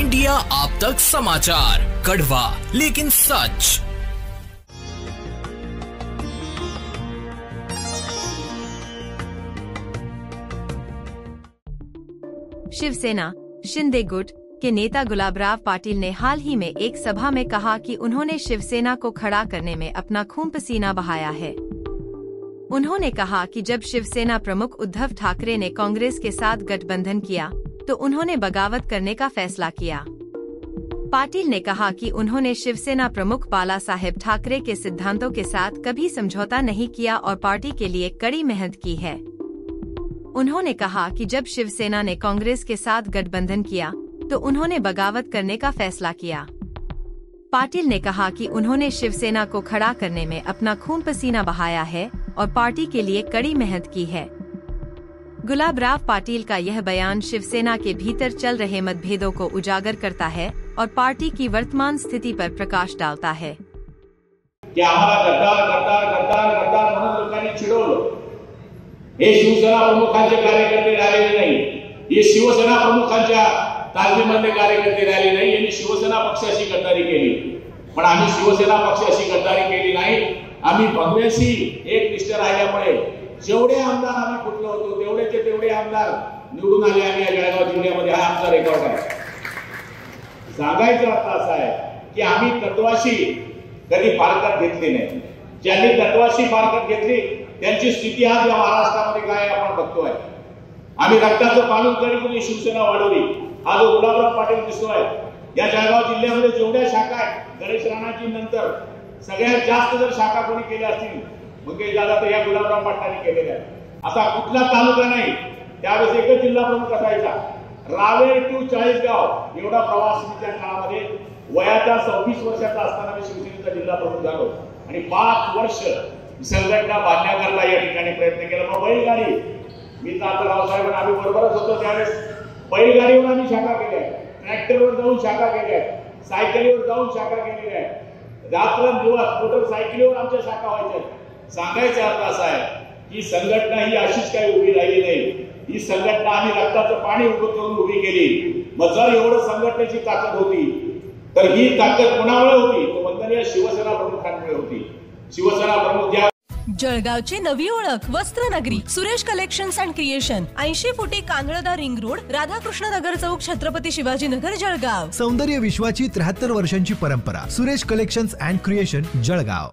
India आप तक समाचार, कड़वा लेकिन सच। शिवसेना शिंदे गुट के नेता गुलाबराव पाटिल ने हाल ही में एक सभा में कहा कि उन्होंने शिवसेना को खड़ा करने में अपना खून पसीना बहाया है। उन्होंने कहा कि जब शिवसेना प्रमुख उद्धव ठाकरे ने कांग्रेस के साथ गठबंधन किया तो उन्होंने बगावत करने का फैसला किया। पाटिल ने कहा कि उन्होंने शिवसेना प्रमुख बाला साहेब ठाकरे के सिद्धांतों के साथ कभी समझौता नहीं किया और पार्टी के लिए कड़ी मेहनत की है। उन्होंने कहा कि जब शिवसेना ने कांग्रेस के साथ गठबंधन किया तो उन्होंने बगावत करने का फैसला किया। पाटिल ने कहा कि उन्होंने शिवसेना को खड़ा करने में अपना खून पसीना बहाया है और पार्टी के लिए कड़ी मेहनत की है। गुलाबराव पाटिल का यह बयान शिवसेना के भीतर चल रहे मतभेदों को उजागर करता है और पार्टी की वर्तमान स्थिति पर प्रकाश डालता है। की आम्हाला गद्दार गद्दार गद्दार गद्दार म्हणून लोकांनी चिडवलं। हे शिवसेना प्रमुखांचे कार्यकर्ते राहिले नाही, हे शिवसेना प्रमुखांच्या तालमीमधले कार्यकर्ते राहिले नाही, यांनी शिवसेना पक्षाशी गद्दारी केली। पण आम्ही शिवसेना पक्षाशी गद्दारी केली नाही। आम्ही भगव्याशी एक निष्ठ राहिल्यामुळे जेवढे आमदार आम्ही फुटलो होतो तेवढेचे तेवढे आमदार निवडून आले। आम्ही या जळगाव जिल्ह्यामध्ये हा आमचा रेकॉर्ड आहे। सांगायचं अर्थ असा आहे की आम्ही तत्वाशी कधी फारकत घेतली नाही। ज्यांनी तत्वाशी फारकत घेतली त्यांची स्थिती आज या महाराष्ट्रामध्ये काय आपण बघतोय। आम्ही रक्ताचं पालन करून शिवसेना वाढवली। हा जो गुलाबराव पाटील दिसतोय या जळगाव जिल्ह्यामध्ये जेवढ्या शाखा आहेत, गणेश राणाजी नंतर सगळ्यात जास्त जर शाखा कोणी केल्या असतील मुकेश दादा तर या गुलाबराव पाटलांनी केलेल्या आहेत। असा कुठला तालुका नाही त्यावेळेस एकच जिल्हा प्रमुख असायचा। रावेर टू चाळीसगाव एवढा प्रवास मी त्या काळामध्ये वयाच्या 26 वर्षाचा असताना मी शिवसेनेचा जिल्हा प्रमुख झालो आणि 5 वर्ष संघटना बांधण्याकरता या ठिकाणी प्रयत्न केला। मग बैलगाडी मी तातराव साहेब आम्ही बरोबरच होतो त्यावेळेस बैलगाडीवर आम्ही शाखा केल्या, ट्रॅक्टरवर जाऊन शाखा केल्या, सायकलीवर जाऊन शाखा केलेल्या आहेत। रात्रंदिवस मोटरसायकलीवर आमच्या शाखा व्हायच्या। सांगायचा अर्थ असा आहे की संघटना ही अशीच काही उभी राहिली नाही। ही संघटना आम्ही रक्ताचं पाणी उभं करून उभी केली। मग जर एवढं संघटनेची ताकद होती तर ही ताकद कोणामुळे होती? तो वंदनीय शिवसेना प्रमुखांमुळे होती। शिवसेना प्रमुख ज्या जळगावची नवी ओळख वस्त्रनगरी सुरेश कलेक्शन्स अँड क्रिएशन 80 फुटी कांदळदा रिंग रोड, राधाकृष्ण नगर चौक, छत्रपती शिवाजी नगर, जळगाव। सौंदर्य विश्वाची 73 वर्षांची परंपरा। Suresh collections and creation, Jalgaon.